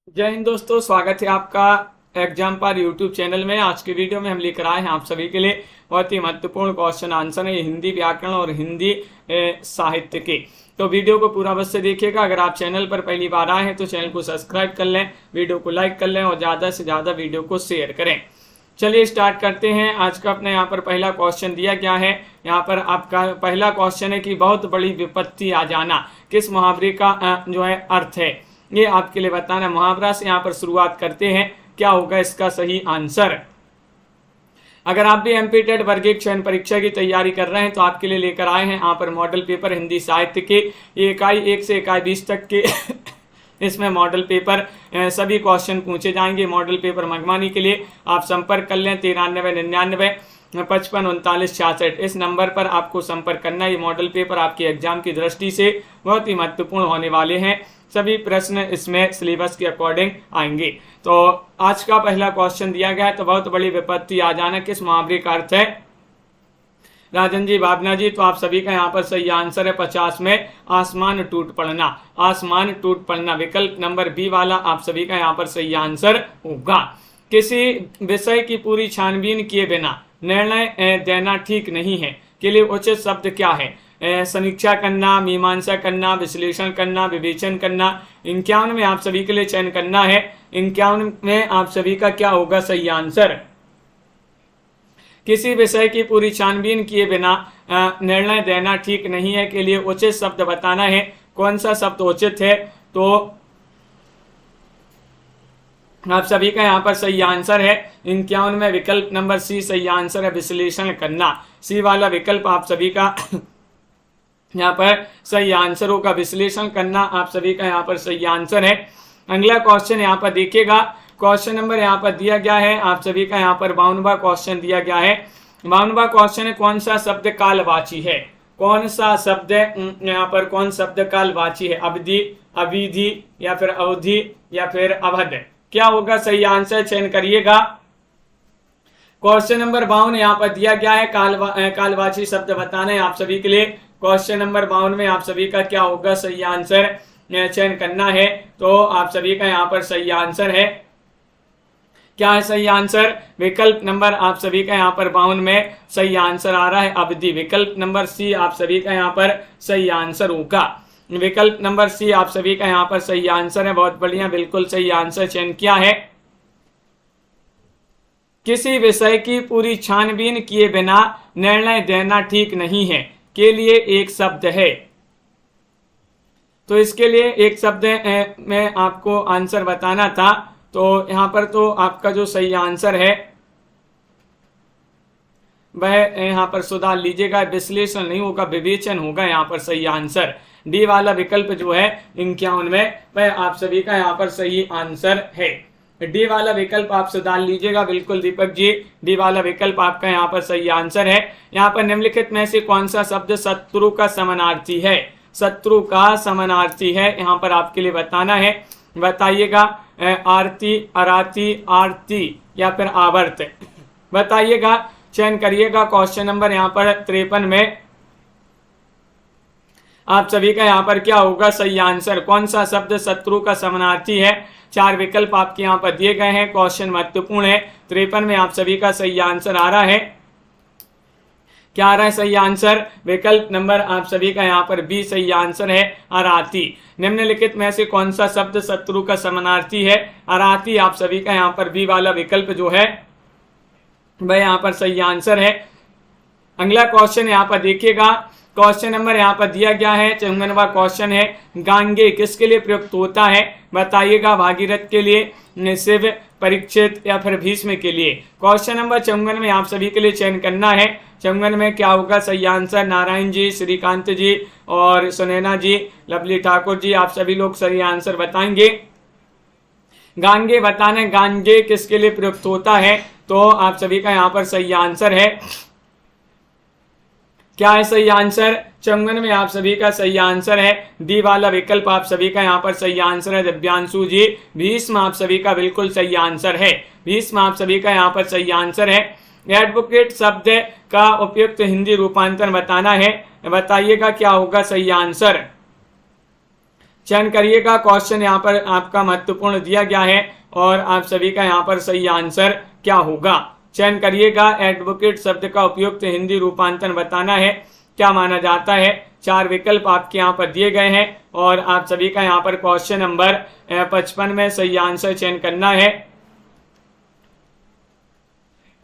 जय हिंद दोस्तों, स्वागत है आपका एग्जाम पर यूट्यूब चैनल में। आज की वीडियो में हम लेकर आए हैं आप सभी के लिए बहुत ही महत्वपूर्ण क्वेश्चन आंसर है हिंदी व्याकरण और हिंदी साहित्य के। तो वीडियो को पूरा बस से देखिएगा। अगर आप चैनल पर पहली बार आए हैं तो चैनल को सब्सक्राइब कर लें, वीडियो को लाइक कर लें और ज़्यादा से ज़्यादा वीडियो को शेयर करें। चलिए स्टार्ट करते हैं। आज का अपने यहाँ पर पहला क्वेश्चन दिया गया है। यहाँ पर आपका पहला क्वेश्चन है कि बहुत बड़ी विपत्ति आ जाना किस मुहावरे का जो है अर्थ है, ये आपके लिए बताना। मुहावरा से यहाँ पर शुरुआत करते हैं, क्या होगा इसका सही आंसर। अगर आप भी एमपी टेट वर्गीय चयन परीक्षा की तैयारी कर रहे हैं तो आपके लिए लेकर आए हैं यहाँ पर मॉडल पेपर हिंदी साहित्य के इकाई 1 से इकाई 20 तक के इसमें मॉडल पेपर सभी क्वेश्चन पूछे जाएंगे। मॉडल पेपर मंगवाने के लिए आप संपर्क कर लें 9399553966। इस नंबर पर आपको संपर्क करना है। ये मॉडल पेपर आपके एग्जाम की दृष्टि से बहुत ही महत्वपूर्ण होने वाले हैं। सभी प्रश्न इसमें सिलेबस के अकॉर्डिंग आएंगे। तो आज का पहला क्वेश्चन दिया गया है, तो बहुत बड़ी विपत्ति आ जाना किस मुहावरे का अर्थ है। राजन जी, भावना जी, तो आप सभी का यहाँ पर सही आंसर है 50 में आसमान टूट पड़ना। आसमान टूट पड़ना विकल्प नंबर बी वाला आप सभी का यहाँ पर सही आंसर होगा। किसी विषय की पूरी छानबीन किए बिना निर्णय देना ठीक नहीं है के लिए उचित शब्द क्या है। समीक्षा करना, मीमांसा करना, विश्लेषण करना, विवेचन करना। 51 में आप सभी के लिए चयन करना है। 51 में आप सभी का क्या होगा सही आंसर। किसी विषय की पूरी छानबीन किए बिना निर्णय देना ठीक नहीं है के लिए उचित शब्द बताना है। कौन सा शब्द उचित है, तो आप सभी का यहाँ पर सही आंसर है 51 में विकल्प नंबर सी सही आंसर है, विश्लेषण करना। सी वाला विकल्प आप सभी का यहाँ पर सही आंसर होगा, विश्लेषण करना आप सभी का यहाँ पर सही आंसर है। अगला क्वेश्चन यहाँ पर देखिएगा। क्वेश्चन नंबर यहाँ पर दिया गया है आप सभी का यहाँ पर 52वां क्वेश्चन दिया गया है। 52वां क्वेश्चन है कौन सा शब्द कालवाची है। कौन सा शब्द यहाँ पर कौन शब्द कालवाची है। अवधि, अविधि या फिर अवधि या फिर अवध, क्या होगा सही आंसर, चयन करिएगा। क्वेश्चन नंबर 52 यहाँ पर दिया गया है कालवाची शब्द बताना है आप सभी के लिए। क्वेश्चन नंबर 52 में आप सभी का क्या होगा सही आंसर, चयन करना है। तो आप सभी का यहाँ पर सही आंसर है, क्या है सही आंसर। विकल्प नंबर आप सभी का यहाँ पर 52 में सही आंसर आ रहा है अवधि। विकल्प नंबर सी आप सभी का यहाँ पर सही आंसर होगा। विकल्प नंबर सी आप सभी का यहाँ पर सही आंसर है। बहुत बढ़िया, बिल्कुल सही आंसर चयन किया है। किसी विषय की पूरी छानबीन किए बिना निर्णय देना ठीक नहीं है के लिए एक शब्द है। तो इसके लिए एक शब्द में आपको आंसर बताना था। तो यहाँ पर तो आपका जो सही आंसर है वह यहाँ पर सुधार लीजिएगा, विश्लेषण नहीं होगा, विवेचन होगा यहाँ पर सही आंसर। डी वाला विकल्प जो है 51 में वह आप सभी का यहाँ पर सही आंसर है। डी वाला विकल्प आप सुधार लीजिएगा, बिल्कुल दीपक जी, डी वाला विकल्प आपका यहाँ पर सही आंसर है। यहाँ पर निम्नलिखित में से कौन सा शब्द शत्रु का समानार्थी है। शत्रु का समानार्थी है यहाँ पर आपके लिए बताना है, बताइएगा। आरती, अराती, आरती या फिर आवर्त, बताइएगा, चयन करिएगा। क्वेश्चन नंबर यहाँ पर 53 में आप सभी का यहाँ पर क्या होगा सही आंसर। कौन सा शब्द शत्रु का समानार्थी है। 4 विकल्प आपके यहाँ पर दिए गए हैं। क्वेश्चन महत्वपूर्ण है। 53 में आप सभी का सही आंसर आ रहा है, क्या आ रहा है सही आंसर। विकल्प नंबर आप सभी का यहाँ पर बी सही आंसर है, अराती। निम्नलिखित में से कौन सा शब्द शत्रु का समानार्थी है। अराती आप सभी का यहाँ पर बी वाला विकल्प जो है वह यहाँ पर सही आंसर है। अगला क्वेश्चन यहाँ पर देखिएगा। क्वेश्चन नंबर यहाँ पर दिया गया है 54वां क्वेश्चन है, गांगे किसके लिए प्रयुक्त होता है, बताइएगा। भागीरथ के लिए, शिव, परीक्षित या फिर भीष्म के लिए। क्वेश्चन नंबर 54 में आप सभी के लिए चयन करना है। 54 में क्या होगा सही आंसर। नारायण जी, श्रीकांत जी और सुनैना जी, लवली ठाकुर जी, आप सभी लोग सही आंसर बताएंगे। गांगे बताने, गांगे किसके लिए प्रयुक्त होता है, तो आप सभी का यहाँ पर सही आंसर है, क्या है सही आंसर। 54 में आप सभी का सही आंसर है डी वाला विकल्प आप सभी का यहाँ पर सही आंसर है, दिव्यांशु जी। भीष्म आप सभी का बिल्कुल सही आंसर है, भीष्म आप सभी का यहाँ पर सही आंसर है। एडवोकेट शब्द का उपयुक्त हिंदी रूपांतरण बताना है, बताइएगा क्या होगा सही आंसर। चयन करिएगा। क्वेश्चन यहाँ पर आपका महत्वपूर्ण दिया गया है और आप सभी का यहाँ पर सही आंसर क्या होगा। चयन करिएगा। एडवोकेट शब्द का उपयुक्त हिंदी रूपांतरण बताना है, क्या माना जाता है। 4 विकल्प आपके यहाँ पर दिए गए हैं और आप सभी का यहाँ पर क्वेश्चन नंबर 55 में सही आंसर चयन करना है।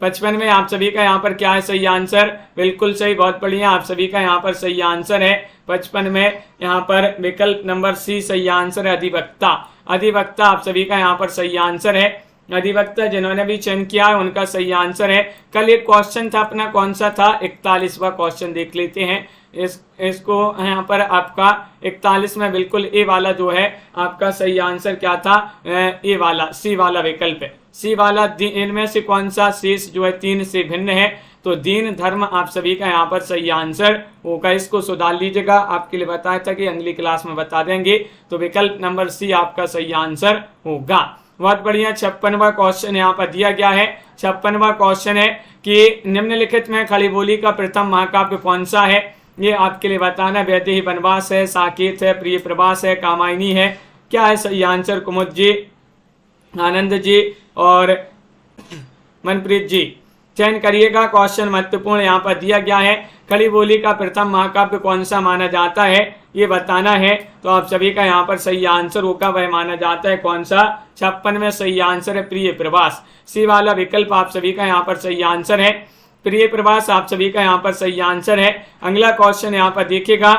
55 में आप सभी का यहाँ पर क्या है सही आंसर, बिल्कुल सही, बहुत बढ़िया, आप सभी का यहाँ पर सही आंसर है। 55 में यहाँ पर विकल्प नंबर सी सही आंसर है, अधिवक्ता। अधिवक्ता आप सभी का यहाँ पर सही आंसर है। अधिवक्ता जिन्होंने भी चयन किया है उनका सही आंसर है। कल एक क्वेश्चन था अपना, कौन सा था, 41वां क्वेश्चन देख लेते हैं। इसको यहाँ पर आपका 41 में बिल्कुल ए वाला जो है आपका सही आंसर क्या था, ए वाला, सी वाला विकल्प है। सी वाला, इनमें से कौन सा शेष जो है 3 से भिन्न है, तो दीन धर्म आप सभी का यहाँ पर सही आंसर होगा। इसको सुधार लीजिएगा, आपके लिए बताया था कि अगली क्लास में बता देंगे। तो विकल्प नंबर सी आपका सही आंसर होगा। बहुत बढ़िया। 56वां क्वेश्चन यहाँ पर दिया गया है। 56वां क्वेश्चन है कि निम्नलिखित में खड़ी बोली का प्रथम महाकाव्य कौन सा है, ये आपके लिए बताना। वैदेही वनवास है, साकेत है, प्रिय प्रवास है, कामायनी है, क्या है सही आंसर। कुमुद जी, आनंद जी और मनप्रीत जी, चयन करिएगा। क्वेश्चन महत्वपूर्ण यहाँ पर दिया गया है। खड़ी बोली का प्रथम महाकाव्य कौन सा माना जाता है, ये बताना है। तो आप सभी का यहाँ पर सही आंसर होगा, वह माना जाता है कौन सा। 56 में सही आंसर है प्रिय प्रवास। सी वाला विकल्प आप सभी का यहाँ पर सही आंसर है, प्रिय प्रवास आप सभी का यहाँ पर सही आंसर है। अगला क्वेश्चन यहाँ पर देखिएगा।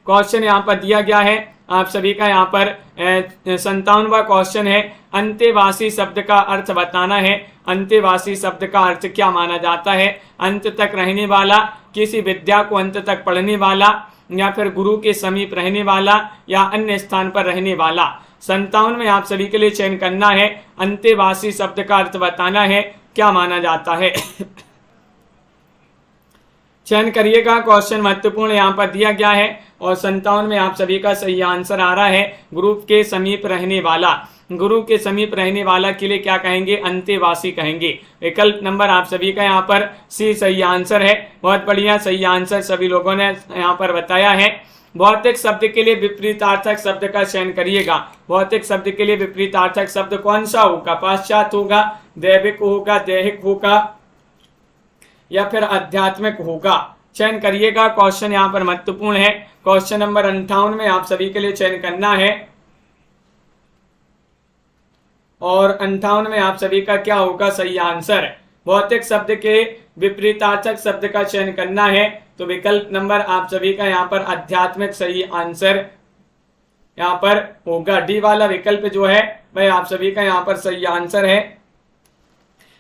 क्वेश्चन यहाँ पर दिया गया है आप सभी का यहाँ पर 57वां क्वेश्चन है। अंतेवासी शब्द का अर्थ बताना है। अंतेवासी शब्द का अर्थ क्या माना जाता है। अंत तक रहने वाला, किसी विद्या को अंत तक पढ़ने वाला, या फिर गुरु के समीप रहने वाला, या अन्य स्थान पर रहने वाला। 57 में आप सभी के लिए चयन करना है। अंतेवासी शब्द का अर्थ बताना है, क्या माना जाता है। चयन करिएगा। क्वेश्चन महत्वपूर्ण यहाँ पर दिया गया है और 57 में आप सभी का सही आंसर आ रहा है गुरु के समीप रहने वाला। गुरु के समीप रहने वाला के लिए क्या कहेंगे, अंतेवासी कहेंगे। विकल्प नंबर आप सभी का यहाँ पर सी सही आंसर है। बहुत बढ़िया, सही आंसर सभी लोगों ने यहाँ पर बताया है। भौतिक शब्द के लिए विपरीतार्थक शब्द का चयन करिएगा। भौतिक शब्द के लिए विपरीतार्थक शब्द कौन सा होगा, पाश्चात्य होगा, दैविक होगा, दैहिक होगा, या फिर आध्यात्मिक होगा। चयन करिएगा। क्वेश्चन यहाँ पर महत्वपूर्ण है। क्वेश्चन नंबर 58 में आप सभी के लिए चयन करना है और 58 में आप सभी का क्या होगा सही आंसर। भौतिक शब्द के विपरीतार्थक शब्द का चयन करना है, तो विकल्प नंबर आप सभी का यहाँ पर आध्यात्मिक सही आंसर यहाँ पर होगा। डी वाला विकल्प जो है वह आप सभी का यहाँ पर सही आंसर है,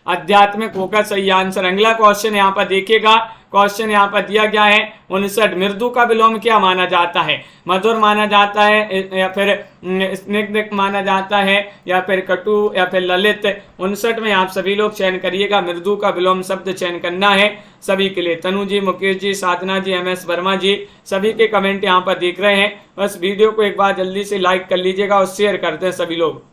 आध्यात्मिक होगा सही आंसर। अगला क्वेश्चन यहाँ पर देखिएगा। क्वेश्चन यहाँ पर दिया गया है 59। मृदु का विलोम क्या माना जाता है, मधुर माना जाता है, या फिर स्निग्ध माना जाता है, या फिर कटु, या फिर ललित। 59 में आप सभी लोग चयन करिएगा। मृदु का विलोम शब्द चयन करना है सभी के लिए। तनु जी, मुकेश जी, साधना जी, MS वर्मा जी, सभी के कमेंट यहाँ पर देख रहे हैं। बस वीडियो को एक बार जल्दी से लाइक कर लीजिएगा और शेयर करते हैं सभी लोग।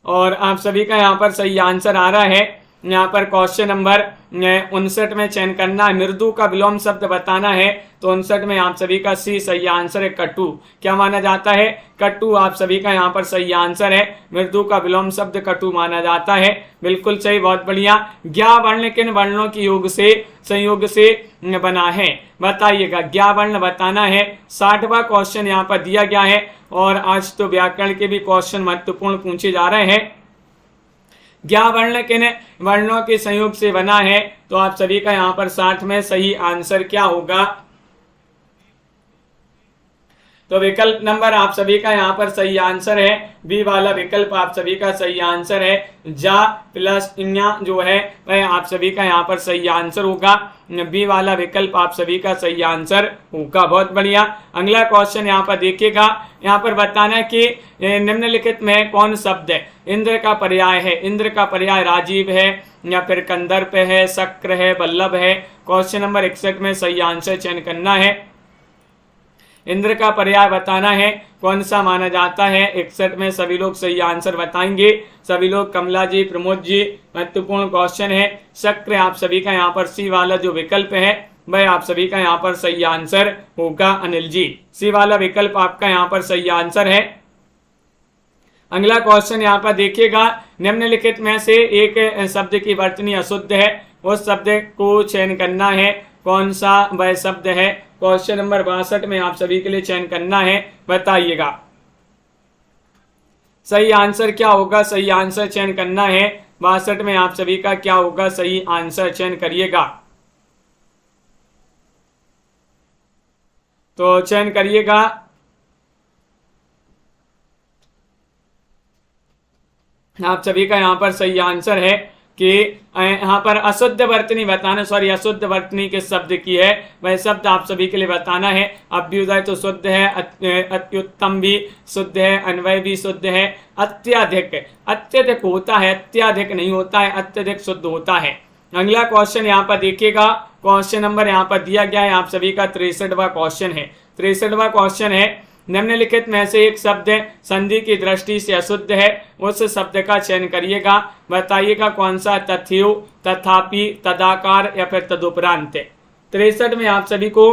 और आप सभी का यहाँ पर सही आंसर आ रहा है। यहाँ पर क्वेश्चन नंबर 59 में चयन करना है। मृदु का विलोम शब्द बताना है, तो 59 में आप सभी का सी सही आंसर है, कटु। क्या माना जाता है, कटु आप सभी का यहाँ पर सही आंसर है। मृदु का विलोम शब्द कटु माना जाता है, बिल्कुल सही, बहुत बढ़िया। ज्ञा वर्ण किन वर्णों की योग से संयोग से बना है, बताइएगा। ज्ञा वर्ण बताना है। 60वां क्वेश्चन यहाँ पर दिया गया है और आज तो व्याकरण के भी क्वेश्चन महत्वपूर्ण पूछे जा रहे हैं। ज्ञा वर्ण किन वर्णों के संयोग से बना है, तो आप सभी का यहाँ पर 60 में सही आंसर क्या होगा। तो विकल्प नंबर आप सभी का यहाँ पर सही आंसर है, बी वाला विकल्प आप सभी का सही आंसर है। जा प्लस इन्या जो है वह आप सभी का यहाँ पर सही आंसर होगा। बी वाला विकल्प आप सभी का सही आंसर होगा, बहुत बढ़िया। अगला क्वेश्चन यहाँ पर देखिएगा। यहाँ पर बताना कि निम्नलिखित में कौन शब्द है इंद्र का पर्याय है। इंद्र का पर्याय राजीव है, या फिर कंदर्प है, शक्र है, बल्लभ है। क्वेश्चन नंबर 61 में सही आंसर चयन करना है। इंद्र का पर्याय बताना है, कौन सा माना जाता है। 61 में सभी लोग सही आंसर बताएंगे सभी लोग। कमला जी, प्रमोद जी, महत्वपूर्ण क्वेश्चन है। शक्र आप सभी का यहाँ पर सी वाला जो विकल्प है वह आप सभी का यहाँ पर सही आंसर होगा अनिल जी। सी वाला विकल्प आपका यहाँ पर सही आंसर है। अगला क्वेश्चन यहाँ पर देखिएगा, निम्नलिखित में से एक शब्द की वर्तनी अशुद्ध है, उस शब्द को चयन करना है, कौन सा वह शब्द है। क्वेश्चन नंबर 62 में आप सभी के लिए चयन करना है, बताइएगा सही आंसर क्या होगा। सही आंसर चयन करना है 62 में आप सभी का क्या होगा, सही आंसर चयन करिएगा। तो चयन करिएगा। आप सभी का यहाँ पर सही आंसर है कि यहाँ पर अशुद्ध वर्तनी बताना, सॉरी अशुद्ध वर्तनी किस शब्द की है, वह शब्द आप सभी के लिए बताना है। अभ्युदय तो शुद्ध है, अत्युत्तम भी शुद्ध है, अन्वय भी शुद्ध है, अत्यधिक होता है, अत्याधिक नहीं होता है, अत्यधिक शुद्ध होता है। अगला क्वेश्चन यहाँ पर देखिएगा, क्वेश्चन नंबर यहाँ पर दिया गया है आप सभी का 63वां क्वेश्चन है। 63वां क्वेश्चन है, निम्नलिखित में से एक शब्द संधि की दृष्टि से अशुद्ध है, उस शब्द का चयन करिएगा, बताइएगा कौन सा। तथ्यो, तथापि, तदाकार या फिर तदुपरांत। 63 में आप सभी को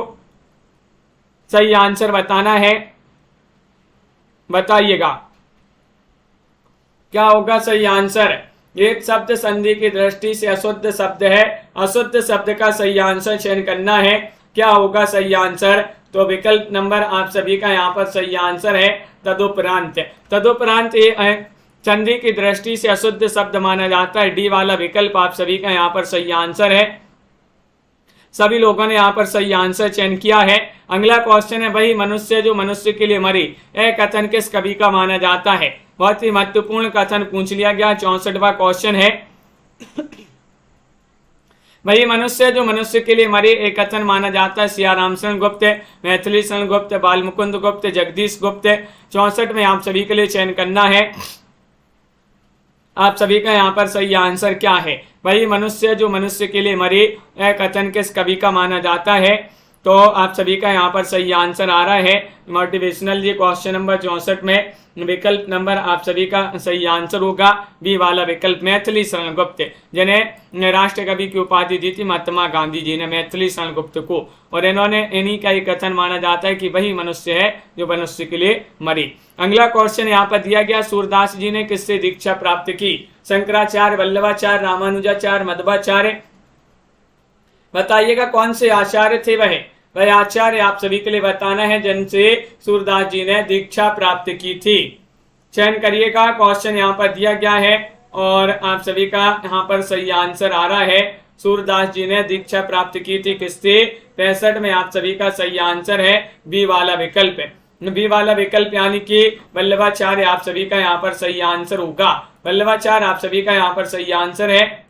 सही आंसर बताना है, बताइएगा क्या होगा सही आंसर। एक शब्द संधि की दृष्टि से अशुद्ध शब्द है, अशुद्ध शब्द का सही आंसर चयन करना है, क्या होगा सही आंसर। तो विकल्प नंबर आप सभी का यहाँ पर सही आंसर है तदुपरांत। तदुपरांत ये संधि की दृष्टि से अशुद्ध शब्द माना जाता है। डी वाला विकल्प आप सभी का यहाँ पर सही आंसर है। सभी लोगों ने यहाँ पर सही आंसर चयन किया है। अगला क्वेश्चन है, वही मनुष्य जो मनुष्य के लिए मरी, यह कथन किस कवि का माना जाता है। बहुत ही महत्वपूर्ण कथन पूछ लिया गया। 64वां क्वेश्चन है, वही मनुष्य जो मनुष्य के लिए मरे, एक कथन माना जाता है सियाराम शरण गुप्त, मैथिली शरण गुप्त, बाल मुकुंद गुप्त, जगदीश गुप्त। 64 में आप सभी के लिए चयन करना है। आप सभी का यहाँ पर सही आंसर क्या है। वही मनुष्य जो मनुष्य के लिए मरे, यह कथन किस कवि का माना जाता है। तो आप सभी का यहाँ पर सही आंसर आ रहा है मोटिवेशनल जी। क्वेश्चन नंबर 64 में विकल्प नंबर आप सभी का सही आंसर होगा बी वाला विकल्प, मैथिली शरण गुप्त, जिन्हें राष्ट्र कवि की उपाधि दी थी महात्मा गांधी जी ने मैथिली शरण गुप्त को, और इन्होंने इन्हीं का एक कथन माना जाता है कि वही मनुष्य है जो मनुष्य के लिए मरी। अगला क्वेश्चन यहाँ पर दिया गया, सूरदास जी ने किससे दीक्षा प्राप्त की। शंकराचार्य, वल्लभाचार्य, रामानुजाचार्य, मध्वाचार्य। बताइएगा कौन से आचार्य थे वह आचार्य आप सभी के लिए बताना है जिनसे सूरदास जी ने दीक्षा प्राप्त की थी। चयन करिएगा। क्वेश्चन यहाँ पर दिया गया है और आप सभी का यहाँ पर सही आंसर आ रहा है। सूरदास जी ने दीक्षा प्राप्त की थी किससे। 65 में आप सभी का सही आंसर है बी वाला विकल्प। बी वाला विकल्प यानी कि वल्लभाचार्य आप सभी का यहाँ पर सही आंसर होगा। वल्लभाचार्य आप सभी का यहाँ पर सही आंसर है।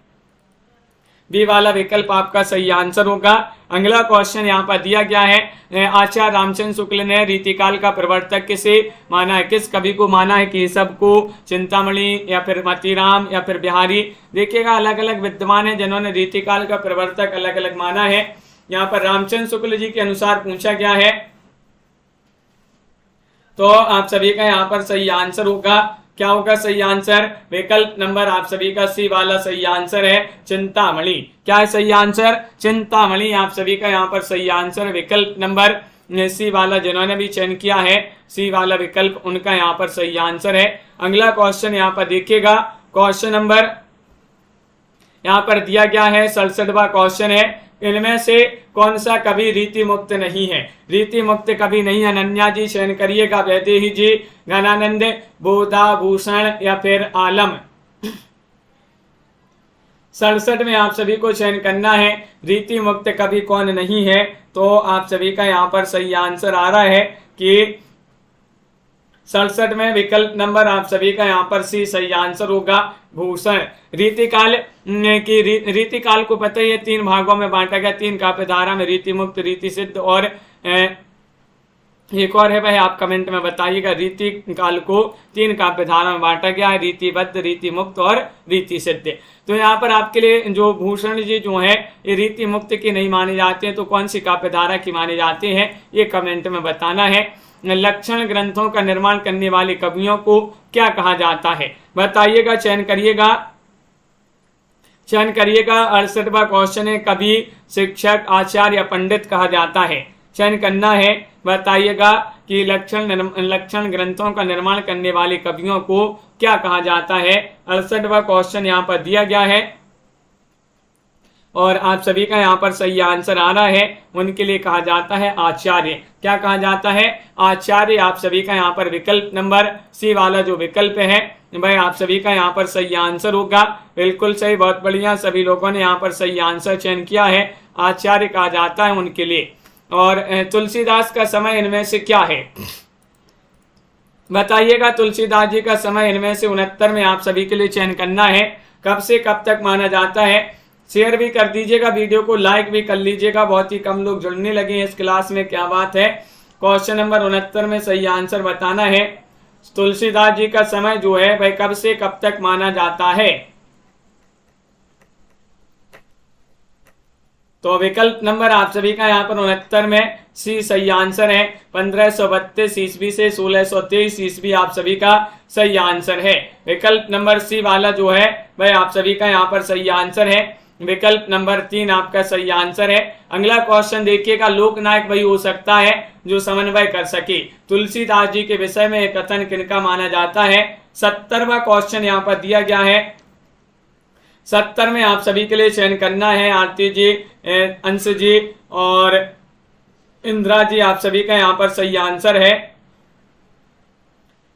बी वाला विकल्प आपका सही आंसर होगा। अगला क्वेश्चन यहाँ पर दिया गया है, आचार्य रामचंद्र शुक्ल ने रीतिकाल का प्रवर्तक किसे माना है। किस कवि को माना है, केशव को, चिंतामणि या फिर मतीराम या फिर बिहारी। देखिएगा अलग अलग विद्वान है जिन्होंने रीतिकाल का प्रवर्तक अलग अलग माना है। यहाँ पर रामचंद्र शुक्ल जी के अनुसार पूछा गया है, तो आप सभी का यहाँ पर सही आंसर होगा। क्या होगा सही आंसर। विकल्प नंबर आप सभी का सी वाला सही आंसर है चिंतामणि। क्या है सही आंसर, चिंतामणि आप सभी का यहाँ पर सही आंसर। विकल्प नंबर सी वाला जिन्होंने भी चयन किया है, सी वाला विकल्प उनका यहाँ पर सही आंसर है। अगला क्वेश्चन यहाँ पर देखिएगा, क्वेश्चन नंबर यहाँ पर दिया गया है 67वां क्वेश्चन है, इनमें से कौन सा कवि रीति मुक्त नहीं है। रीति मुक्त कवि नहीं है। अनन्या जी चयन करिएगा, वैदेही जी, घनानंद, बोधा, भूषण या फिर आलम। 67 में आप सभी को चयन करना है रीति मुक्त कवि कौन नहीं है। तो आप सभी का यहाँ पर सही आंसर आ रहा है कि 67 में विकल्प नंबर आप सभी का यहाँ पर सी सही आंसर होगा, भूषण। रीतिकाल की रीतिकाल को पता ही है 3 भागों में बांटा गया। 3 काव्य धारा में रीति मुक्त, रीति सिद्ध और एक और है वह आप कमेंट में बताइएगा। रीतिकाल को 3 काव्य धारा में बांटा गया है, रीतिबद्ध, रीति मुक्त और रीति सिद्ध। तो यहाँ पर आपके लिए जो भूषण जी जो है ये रीति मुक्त की नहीं माने जाते हैं, तो कौन सी काव्य धारा की माने जाते हैं ये कमेंट में बताना है। लक्षण ग्रंथों का निर्माण करने वाले कवियों को क्या कहा जाता है, बताइएगा, चयन करिएगा। चयन करिएगा। 68वां क्वेश्चन है, कवि, शिक्षक, आचार्य या पंडित कहा जाता है। चयन करना है। बताइएगा कि लक्षण ग्रंथों का निर्माण करने वाले कवियों को क्या कहा जाता है। 68वां क्वेश्चन यहाँ पर दिया गया है और आप सभी का यहाँ पर सही आंसर आ रहा है। उनके लिए कहा जाता है आचार्य। क्या कहा जाता है? आचार्य। आप सभी का यहाँ पर विकल्प नंबर सी वाला जो विकल्प है भाई आप सभी का यहाँ पर सही आंसर होगा। बिल्कुल सही, बहुत बढ़िया, सभी लोगों ने यहाँ पर सही आंसर चयन किया है। आचार्य कहा जाता है उनके लिए। और तुलसीदास का समय इनमें से क्या है? बताइएगा। तुलसीदास जी का समय इनमें से 69 में आप सभी के लिए चयन करना है। कब से कब तक माना जाता है? शेयर भी कर दीजिएगा, वीडियो को लाइक भी कर लीजिएगा। बहुत ही कम लोग जुड़ने लगे हैं इस क्लास में, क्या बात है। क्वेश्चन नंबर 69 में सही आंसर बताना है। तुलसीदास जी का समय जो है भाई कब से कब तक माना जाता है? तो विकल्प नंबर आप सभी का यहाँ पर 69 में सी सही आंसर है। 1532 ईस्वी से 1623 ईस्वी आप सभी का सही आंसर है। विकल्प नंबर सी वाला जो है भाई आप सभी का यहाँ पर सही आंसर है। विकल्प नंबर 3 आपका सही आंसर है। अगला क्वेश्चन देखिएगा। लोकनायक वही हो सकता है जो समन्वय कर सके। तुलसीदास जी के विषय में एक कथन किनका माना जाता है? 70वां क्वेश्चन यहाँ पर दिया गया है। 70 में आप सभी के लिए चयन करना है। आरती जी, अंश जी और इंदिरा जी, आप सभी का यहाँ पर सही आंसर है।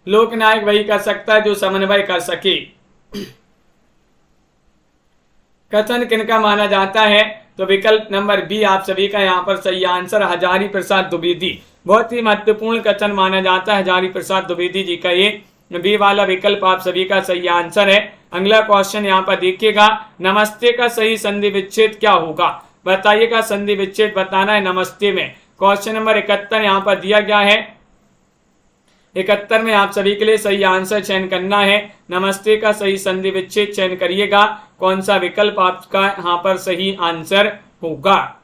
लोकनायक वही कर सकता है जो समन्वय कर सके। कथन किनका माना जाता है? तो विकल्प नंबर बी आप सभी का यहाँ पर सही आंसर, हजारी प्रसाद द्विवेदी। बहुत ही महत्वपूर्ण कथन माना जाता है हजारी प्रसाद द्विवेदी जी का, ये बी वाला विकल्प आप सभी का सही आंसर है। अगला क्वेश्चन यहाँ पर देखिएगा। नमस्ते का सही संधि विच्छेद क्या होगा? बताइएगा। संधि विच्छेद बताना है नमस्ते में। क्वेश्चन नंबर 71 यहाँ पर दिया गया है। 71 में आप सभी के लिए सही आंसर चयन करना है। नमस्ते का सही संधि विच्छेद चयन करिएगा। कौन सा विकल्प आपका यहाँ पर सही आंसर होगा?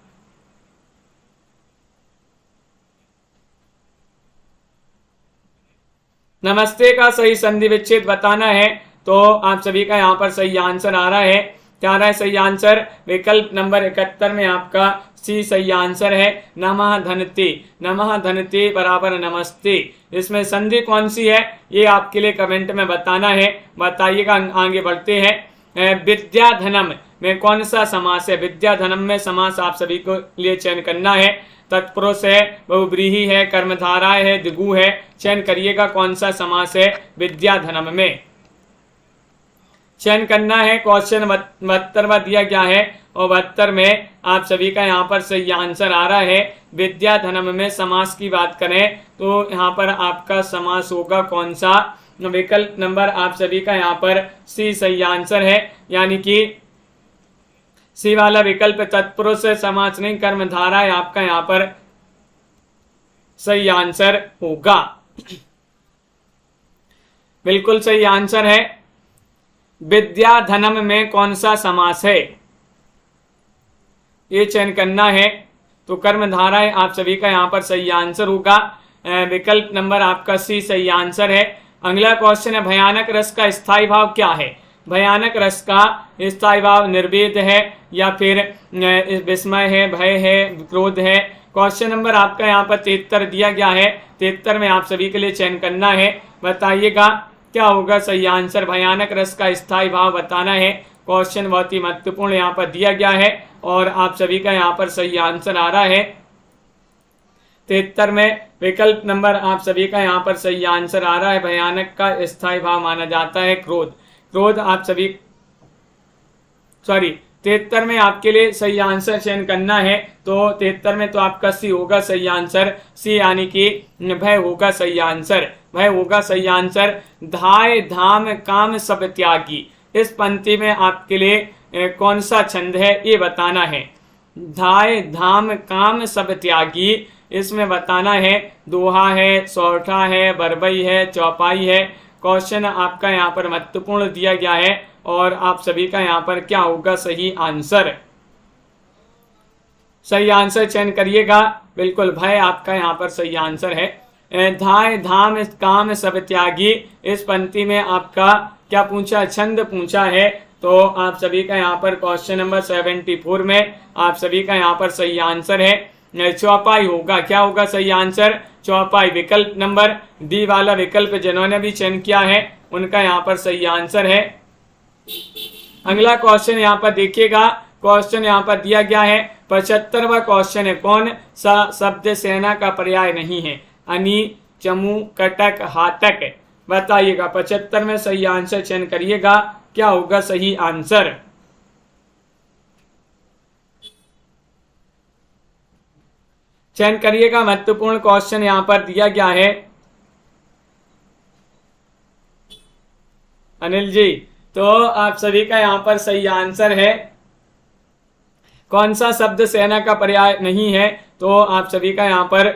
नमस्ते का सही संधि विच्छेद बताना है। तो आप सभी का यहाँ पर सही आंसर आ रहा है। क्या आ रहा है सही आंसर? विकल्प नंबर 71 में आपका सी सही आंसर है। नमः धनते। नमः धनते बराबर नमस्ते। इसमें संधि कौन सी है ये आपके लिए कमेंट में बताना है। बताइएगा। आगे बढ़ते हैं। विद्याधनम में कौन सा समास है? विद्याधनम में समास आप सभी को लिए चयन करना है। तत्पुरुष है, बहुव्रीहि है, कर्मधाराय है, दिगु है। चयन करिएगा कौन सा समास है विद्याधनम में। चयन करना है। क्वेश्चन 72वां दिया गया है और 72 में आप सभी का यहाँ पर सही आंसर आ रहा है। विद्याधनम में समास की बात करें तो यहाँ पर आपका समास होगा कौन सा? विकल्प नंबर आप सभी का यहाँ पर सी सही आंसर है। यानी कि सी वाला विकल्प तत्पुरुष से समास नहीं, कर्मधारा है आपका यहाँ पर सही आंसर होगा। बिल्कुल सही आंसर है। विद्याधनम में कौन सा समास है ये चयन करना है। तो कर्मधाराएं आप सभी का यहाँ पर सही आंसर होगा। विकल्प नंबर आपका सी सही आंसर है। अगला क्वेश्चन है। भयानक रस का स्थायी भाव क्या है? भयानक रस का स्थायी भाव निर्वेद है या फिर विस्मय है, भय है, क्रोध है। क्वेश्चन नंबर आपका यहाँ पर 73 दिया गया है। 73 में आप सभी के लिए चयन करना है। बताइएगा क्या होगा सही आंसर? भयानक रस का स्थायी भाव बताना है। क्वेश्चन बहुत ही महत्वपूर्ण यहाँ पर दिया गया है और आप सभी का यहाँ पर सही आंसर आ रहा है। 73 में विकल्प नंबर आप सभी का यहाँ पर सही आंसर आ रहा है। भयानक का स्थायी भाव माना जाता है क्रोध। क्रोध आप सभी 73 में आपके लिए सही आंसर चयन करना है। तो 73 में तो आपका सी होगा सही आंसर। सी यानी कि भय होगा सही आंसर। भय होगा सही आंसर। धाय धाम काम सब त्यागी, इस पंक्ति में आपके लिए कौन सा छंद है ये बताना है। धाय धाम काम सब त्यागी, इसमें बताना है दोहा है, सौठा है, बरबई है, चौपाई है। क्वेश्चन आपका यहाँ पर महत्वपूर्ण दिया गया है और आप सभी का यहाँ पर क्या होगा सही आंसर? सही आंसर चयन करिएगा। बिल्कुल भय आपका यहाँ पर सही आंसर है। धाय धाम काम सब त्यागी, इस पंक्ति में आपका क्या पूछा? छंद पूछा है। तो आप सभी का यहाँ पर क्वेश्चन नंबर 74 में आप सभी का यहाँ पर सही आंसर है चौपाई होगा। क्या होगा सही आंसर? चौपाई। विकल्प नंबर डी वाला विकल्प जिन्होंने भी चयन किया है उनका यहाँ पर सही आंसर है। अगला क्वेश्चन यहाँ पर देखिएगा, क्वेश्चन यहाँ पर दिया गया है 75वां क्वेश्चन है, कौन सा शब्द सेना का पर्याय नहीं है? अनि, चमू, कटक, हाटक। बताइएगा 75 में सही आंसर चयन करिएगा, क्या होगा सही आंसर? चयन करिएगा, महत्वपूर्ण क्वेश्चन यहां पर दिया गया है। अनिल जी, तो आप सभी का यहां पर सही आंसर है कौन सा शब्द सेना का पर्याय नहीं है? तो आप सभी का यहां पर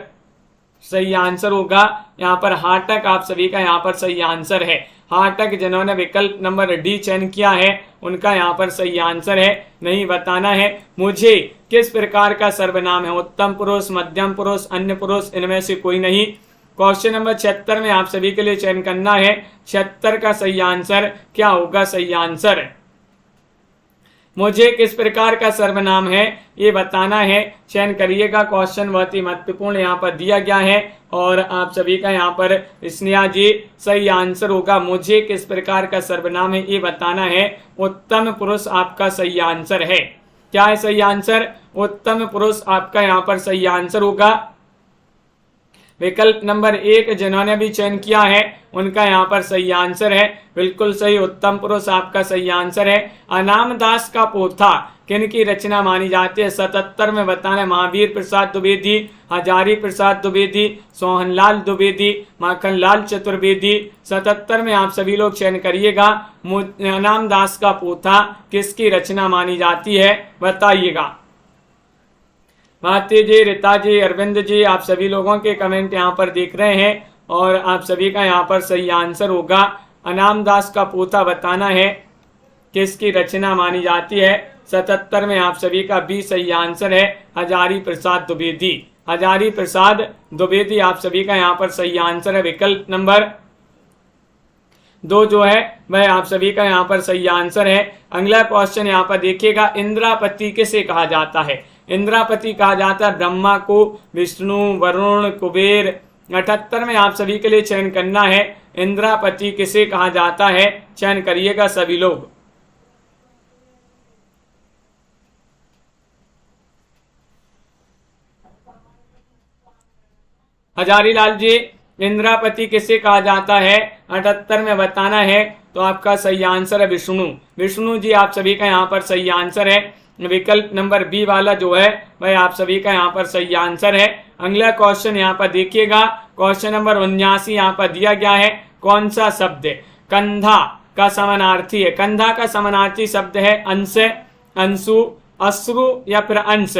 सही आंसर होगा यहाँ पर हाटक। आप सभी का यहाँ पर सही आंसर है हाटक। जिन्होंने विकल्प नंबर डी चयन किया है उनका यहाँ पर सही आंसर है। नहीं बताना है मुझे किस प्रकार का सर्वनाम है? उत्तम पुरुष, मध्यम पुरुष, अन्य पुरुष, इनमें से कोई नहीं। क्वेश्चन नंबर 76 में आप सभी के लिए चयन करना है 76 का सही आंसर, क्या होगा सही आंसर? मुझे किस प्रकार का सर्वनाम है ये बताना है। चयन करिएगा, क्वेश्चन बहुत ही महत्वपूर्ण यहाँ पर दिया गया है और आप सभी का यहाँ पर स्नेहा जी सही आंसर होगा। मुझे किस प्रकार का सर्वनाम है ये बताना है। उत्तम पुरुष आपका सही आंसर है। क्या है सही आंसर? उत्तम पुरुष आपका यहाँ पर सही आंसर होगा। विकल्प नंबर 1 जिन्होंने भी चयन किया है उनका यहाँ पर सही आंसर है, बिल्कुल सही, उत्तम पुरुष आपका सही आंसर है। अनाम दास का पोथा किन की रचना मानी जाती है? 77 में बताना है महावीर प्रसाद द्विवेदी, हजारी प्रसाद द्विवेदी, सोहनलाल द्विवेदी, माखनलाल चतुर्वेदी। 77 में आप सभी लोग चयन करिएगा, अनाम दास का पोथा किसकी रचना मानी जाती है? बताइएगा। भारती जी, रीता जी, अरविंद जी, आप सभी लोगों के कमेंट यहाँ पर देख रहे हैं और आप सभी का यहाँ पर सही आंसर होगा अनाम दास का पोथा बताना है किसकी रचना मानी जाती है। 77 में आप सभी का बी सही आंसर है, हजारी प्रसाद द्विवेदी। हजारी प्रसाद द्विवेदी आप सभी का यहाँ पर सही आंसर है। विकल्प नंबर 2 जो है वह आप सभी का यहाँ पर सही आंसर है। अगला क्वेश्चन यहाँ पर देखिएगा, इंद्रापति किसे कहा जाता है? इंद्रापति कहा जाता है ब्रह्मा को, विष्णु, वरुण, कुबेर। 78 में आप सभी के लिए चयन करना है, इंद्रापति किसे कहा जाता है? चयन करिएगा सभी लोग। हजारी लाल जी, इंद्रापति किसे कहा जाता है? 78 में बताना है, तो आपका सही आंसर है विष्णु। विष्णु जी आप सभी का यहाँ पर सही आंसर है। विकल्प नंबर बी वाला जो है वह आप सभी का यहाँ पर सही आंसर है। अगला क्वेश्चन यहाँ पर देखिएगा, क्वेश्चन नंबर 79 यहाँ पर दिया गया है, कौन सा शब्द कंधा का समानार्थी है? कंधा का समानार्थी शब्द है अंश, अंशु, अश्रु या फिर अंश।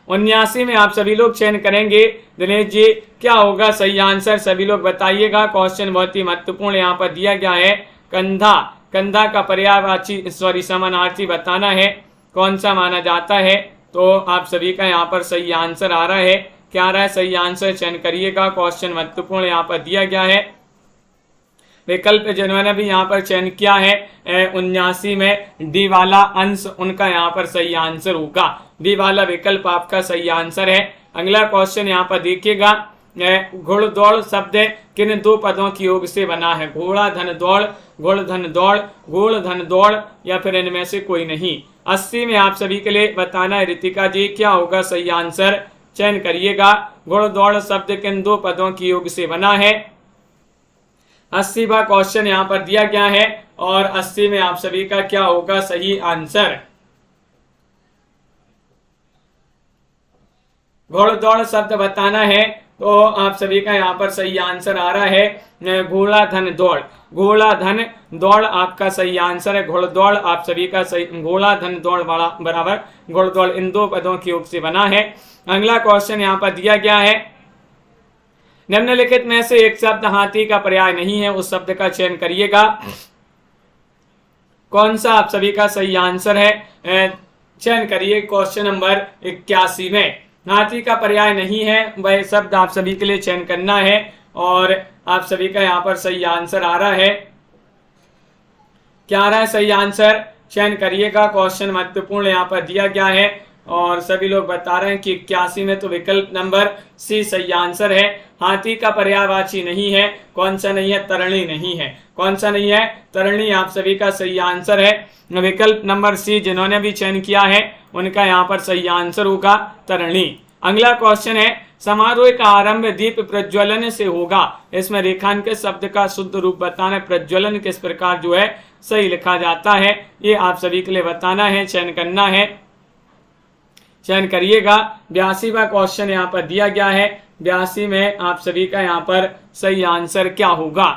79 में आप सभी लोग चयन करेंगे। दिनेश जी, क्या होगा सही आंसर? सभी लोग बताइएगा। क्वेश्चन बहुत ही महत्वपूर्ण यहाँ पर दिया गया है। कंधा, कंधा का पर्यायवाची समानार्थी बताना है, कौन सा माना जाता है? तो आप सभी का यहाँ पर सही आंसर आ रहा है। क्या आ रहा है सही आंसर? चयन करिएगा। क्वेश्चन महत्वपूर्ण यहाँ पर दिया गया है। विकल्प जिन्होंने भी यहाँ पर चयन किया है 79 में डी वाला अंश, उनका यहाँ पर सही आंसर होगा। डी वाला विकल्प आपका सही आंसर है। अगला क्वेश्चन यहाँ पर देखिएगा, घुड़दौड़ शब्द किन 2 पदों की योग से बना है? घोड़ा धन दौड़, घोड़ धन दौड़, घोड़ धन दौड़ या फिर इनमें से कोई नहीं। 80 में आप सभी के लिए बताना है रितिका जी, क्या होगा सही आंसर? चयन करिएगा। घुड़दौड़ शब्द किन 2 पदों की योग से बना है? 80वां क्वेश्चन यहाँ पर दिया गया है और 80 में आप सभी का क्या होगा सही आंसर? घोड़दौड़ शब्द बताना है, तो आप सभी का यहाँ पर सही आंसर आ रहा है घोड़ा धन दौड़। घोड़ा धन दौड़ आपका सही आंसर है। घोड़दौड़ आप सभी का सही, घोड़ा धन दौड़ बराबर घोड़दौड़ इन 2 पदों की योग से बना है। अगला क्वेश्चन यहाँ पर दिया गया है, निम्नलिखित में से एक शब्द हाथी का पर्याय नहीं है, उस शब्द का चयन करिएगा। कौन सा आप सभी का सही आंसर है? चयन करिए। क्वेश्चन नंबर 81 में हाथी का पर्याय नहीं है वह शब्द आप सभी के लिए चयन करना है और आप सभी का यहाँ पर सही आंसर आ रहा है। क्या रहा है सही आंसर, चयन करिएगा। क्वेश्चन महत्वपूर्ण यहाँ पर दिया गया है और सभी लोग बता रहे हैं कि 81 में तो विकल्प नंबर सी सही आंसर है। हाथी का पर्यायवाची नहीं है, कौन सा नहीं है, तरणी नहीं है। कौन सा नहीं है, तरणी आप सभी का सही आंसर है। विकल्प नंबर सी जिन्होंने भी चयन किया है उनका यहाँ पर सही आंसर होगा तरणी। अगला क्वेश्चन है, समारोह का आरंभ दीप प्रज्वलन से होगा। इसमें रेखांकित शब्द का शुद्ध रूप बताना है। प्रज्वलन किस प्रकार जो है सही लिखा जाता है, ये आप सभी के लिए बताना है, चयन करना है, चयन करिएगा। 82वां क्वेश्चन यहाँ पर दिया गया है। 82 में आप सभी का यहाँ पर सही आंसर क्या होगा।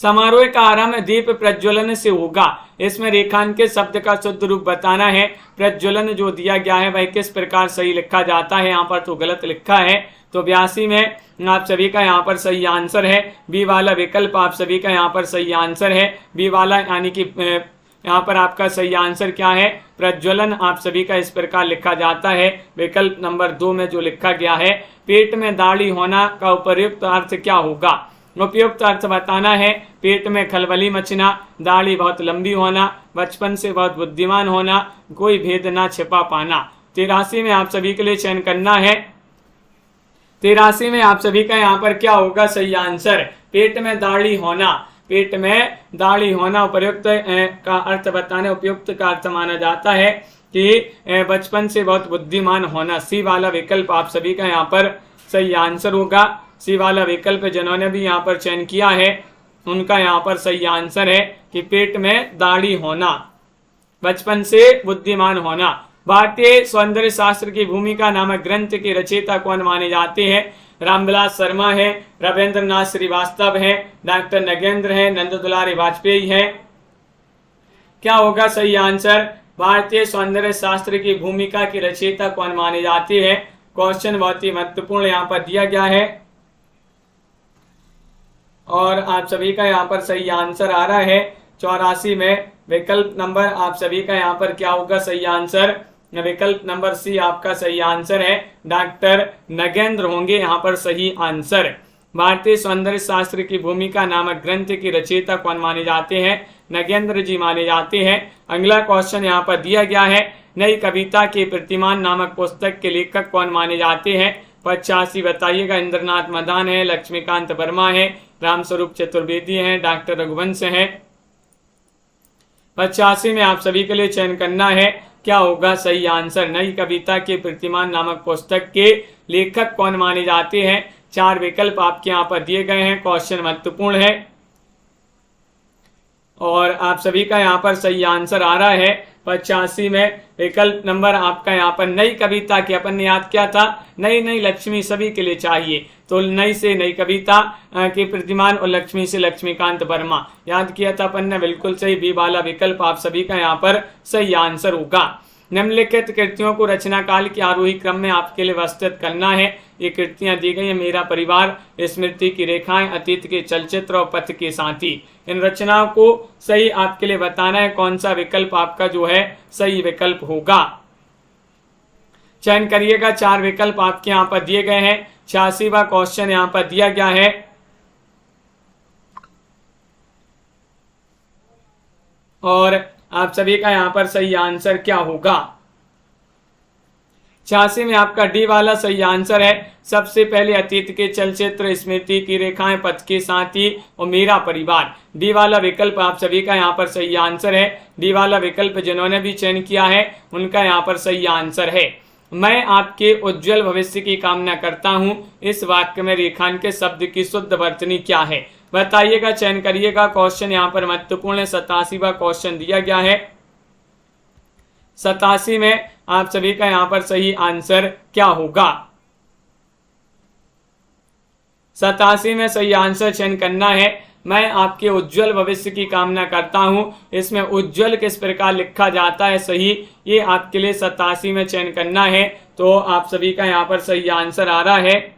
समारोह का आरंभ दीप प्रज्वलन से होगा। इसमें रेखांकित शब्द का शुद्ध रूप बताना है। प्रज्वलन जो दिया गया है वह किस प्रकार सही लिखा जाता है, यहाँ पर तो गलत लिखा है। तो 82 में आप सभी का यहाँ पर सही आंसर है बी वाला विकल्प, आप सभी का यहाँ पर सही आंसर है बी वाला, यानी कि यहाँ पर आपका सही आंसर क्या है, प्रज्वलन आप सभी का इस प्रकार लिखा जाता है। विकल्प नंबर 2 में जो लिखा गया है, पेट में दाढ़ी होना का उपयुक्त अर्थ क्या होगा। उपयुक्त अर्थ बताना है, पेट में खलबली मचना, दाढ़ी बहुत लंबी होना, बचपन से बहुत बुद्धिमान होना, कोई भेद ना छिपा पाना। 83 में आप सभी के लिए चयन करना है। 83 में आप सभी का यहाँ पर क्या होगा सही आंसर, पेट में दाढ़ी होना। पेट में दाढ़ी होना उपयुक्त का अर्थ बताने, उपयुक्त का अर्थ माना जाता है कि बचपन से बहुत बुद्धिमान होना। सी वाला विकल्प आप सभी का यहाँ पर सही आंसर होगा। सी वाला विकल्प जिन्होंने भी यहाँ पर चयन किया है उनका यहाँ पर सही आंसर है कि पेट में दाढ़ी होना, बचपन से बुद्धिमान होना। भारतीय सौंदर्य शास्त्र की भूमिका नामक ग्रंथ के रचयिता कौन माने जाते हैं। रामविलास शर्मा है, रविंद्र नाथ श्रीवास्तव है, डॉक्टर नगेंद्र है, नंद दुलारी वाजपेयी है। क्या होगा सही आंसर, भारतीय सौंदर्य शास्त्र की भूमिका की रचयिता कौन माने जाते हैं। क्वेश्चन बहुत ही महत्वपूर्ण यहाँ पर दिया गया है और आप सभी का यहाँ पर सही आंसर आ रहा है 84 में। विकल्प नंबर आप सभी का यहाँ पर क्या होगा सही आंसर, विकल्प नंबर सी आपका सही आंसर है, डॉक्टर नगेंद्र होंगे यहाँ पर सही आंसर। भारतीय सौंदर्य शास्त्र की भूमिका नामक ग्रंथ की रचयिता कौन माने जाते हैं, नगेंद्र जी माने जाते हैं। अगला क्वेश्चन यहाँ पर दिया गया है, नई कविता के प्रतिमान नामक पुस्तक के लेखक कौन माने जाते हैं। 85 बताइएगा। इंद्रनाथ मदान है, लक्ष्मीकांत वर्मा है, रामस्वरूप चतुर्वेदी है, डॉक्टर रघुवंश है। 85 में आप सभी के लिए चयन करना है, क्या होगा सही आंसर। नई कविता के प्रतिमान नामक पुस्तक के लेखक कौन माने जाते हैं। 4 विकल्प आपके यहाँ पर दिए गए हैं। क्वेश्चन महत्वपूर्ण है और आप सभी का यहाँ पर सही आंसर आ रहा है 85 में। विकल्प नंबर आपका यहाँ पर नई कविता के, अपन ने याद किया था नई नई लक्ष्मी सभी के लिए चाहिए, तो नई से नई कविता के प्रतिमान और लक्ष्मी से लक्ष्मीकांत वर्मा याद किया था अपन ने, बिल्कुल सही बी वाला विकल्प आप सभी का यहाँ पर सही आंसर होगा। निम्नलिखित कृतियों को रचना काल के आरोही क्रम में आपके लिए व्यवस्थित करना है। ये कृतियां दी गई हैं, मेरा परिवार, स्मृति की रेखाएं, अतीत के चलचित्र और पथ के साथी। इन रचनाओं को सही आपके लिए बताना है, कौन सा विकल्प आपका जो है सही विकल्प होगा। चयन करिएगा। 4 विकल्प आपके यहाँ पर दिए गए हैं। 86वां क्वेश्चन यहाँ पर दिया गया है और आप सभी का यहाँ पर सही आंसर क्या होगा। 86 में आपका डी वाला सही आंसर है। सबसे पहले अतीत के चलचित्र, स्मृति की रेखाएं, पथ के साथी और मेरा परिवार। डी वाला विकल्प आप सभी का यहाँ पर सही आंसर है। डी वाला विकल्प जिन्होंने भी चयन किया है उनका यहाँ पर सही आंसर है। मैं आपके उज्जवल भविष्य की कामना करता हूँ। इस वाक्य में रेखांकित शब्द की शुद्ध वर्तनी क्या है, बताइएगा, चयन करिएगा। क्वेश्चन यहाँ पर महत्वपूर्ण है। 87वां क्वेश्चन दिया गया है। 87 में आप सभी का यहाँ पर सही आंसर क्या होगा। 87 में सही आंसर चयन करना है। मैं आपके उज्जवल भविष्य की कामना करता हूं। इसमें उज्जवल किस प्रकार लिखा जाता है सही, ये आपके लिए 87 में चयन करना है। तो आप सभी का यहाँ पर सही आंसर आ रहा है।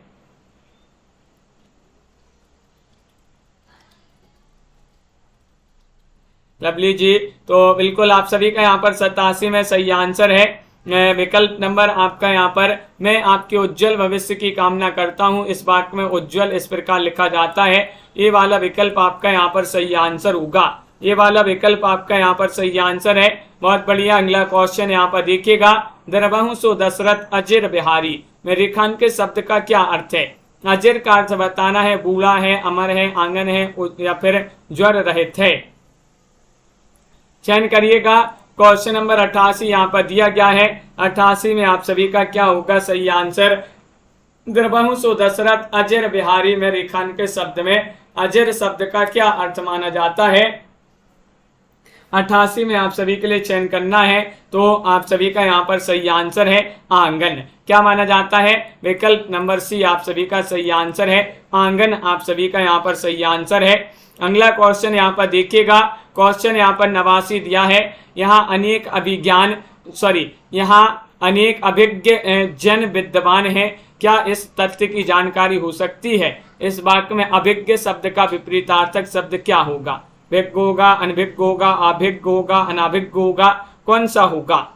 लवली जी, तो बिल्कुल आप सभी का यहाँ पर 87 में सही आंसर है। विकल्प नंबर आपका यहाँ पर मैं आपके उज्जवल भविष्य की कामना करता हूँ। इस वाक्य में उज्जवल इस प्रकार लिखा जाता है। ये वाला विकल्प आपका यहाँ पर सही आंसर होगा। ये वाला विकल्प आपका यहाँ पर सही आंसर है। बहुत बढ़िया। अगला क्वेश्चन यहाँ पर देखिएगा, द्रवहु सो दशरथ अजिर बिहारी में रेखांकित के शब्द का क्या अर्थ है? अजिर का अर्थ बताना है, बूढ़ा है, अमर है, आंगन है या फिर ज्वर रहित है। चयन करिएगा। क्वेश्चन नंबर 88 यहाँ पर दिया गया है। 88 में आप सभी का क्या होगा सही आंसर? द्रवहु सो दशरथ अजिर बिहारी में रेखांकित के शब्द में अजिर शब्द का क्या अर्थ माना जाता है? 88 में आप सभी के लिए चयन करना है, तो आप सभी का यहाँ पर सही आंसर है आंगन। क्या माना जाता है? विकल्प नंबर सी आप सभी का सही आंसर है आंगन। आप सभी का यहाँ पर सही आंसर है। अगला क्वेश्चन यहाँ पर देखिएगा। क्वेश्चन यहाँ पर 89 दिया है। यहाँ अनेक अभिज्ञ जन विद्वान है, क्या इस तथ्य की जानकारी हो सकती है? इस वाक्य में अभिज्ञ शब्द का विपरीतार्थक शब्द क्या होगा? विज्ञ होगा, अनभिज्ञ होगा, अभिज्ञ होगा, अनाभिज्ञ होगा, कौन सा होगा?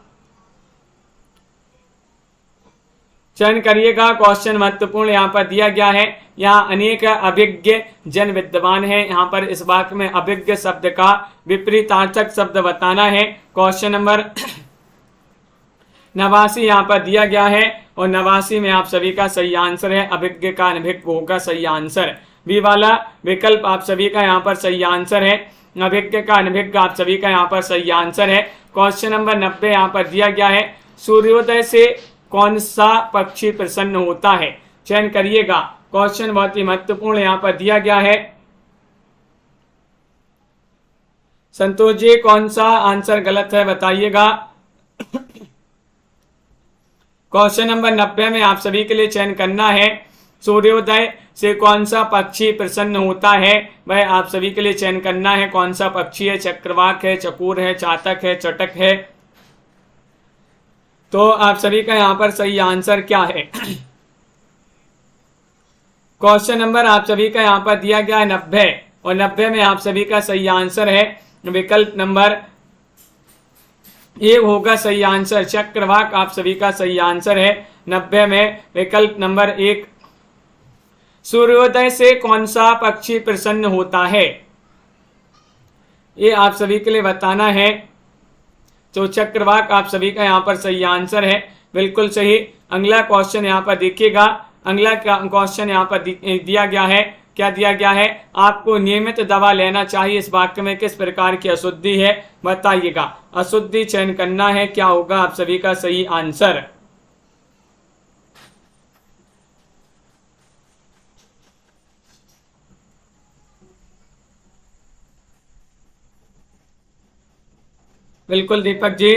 चयन करिएगा। क्वेश्चन महत्वपूर्ण यहाँ पर दिया गया है। यहाँ अनेक अभिज्ञ जन विद्वान है। यहाँ पर इस वाक्य में अभिज्ञ शब्द का विपरीतार्थक शब्द बताना है। क्वेश्चन नंबर 89 यहाँ पर दिया गया है और 89 में आप सभी का सही आंसर है अभिज्ञ का अनभिज्ञ होगा सही आंसर। बी वाला विकल्प आप सभी का यहाँ पर सही आंसर है। अभिज्ञ का अनभिज्ञ आप सभी का यहाँ पर सही आंसर है। क्वेश्चन नंबर 90 यहाँ पर दिया गया है। सूर्योदय से कौन सा पक्षी प्रसन्न होता है? चयन करिएगा। क्वेश्चन बहुत ही महत्वपूर्ण यहाँ पर दिया गया है। संतोष जी, कौन सा आंसर गलत है बताइएगा। क्वेश्चन नंबर 90 में आप सभी के लिए चयन करना है। सूर्योदय से कौन सा पक्षी प्रसन्न होता है, वह आप सभी के लिए चयन करना है। कौन सा पक्षी है? चक्रवाक है, चकोर है, चातक है, चटक है। तो आप सभी का यहाँ पर सही आंसर क्या है? क्वेश्चन नंबर आप सभी का यहाँ पर दिया गया है 90 और 90 में आप सभी का सही आंसर है विकल्प नंबर ए होगा सही आंसर। चक्रवाक आप सभी का सही आंसर है 90 में विकल्प नंबर 1। सूर्योदय से कौन सा पक्षी प्रसन्न होता है, ये आप सभी के लिए बताना है। तो चक्रवाक आप सभी का यहाँ पर सही आंसर है, बिल्कुल सही। अगला क्वेश्चन यहाँ पर देखिएगा। अगला क्वेश्चन यहाँ पर दिया गया है। क्या दिया गया है? आपको नियमित दवा लेना चाहिए। इस वाक्य में किस प्रकार की अशुद्धि है बताइएगा। अशुद्धि चयन करना है। क्या होगा आप सभी का सही आंसर? बिल्कुल दीपक जी।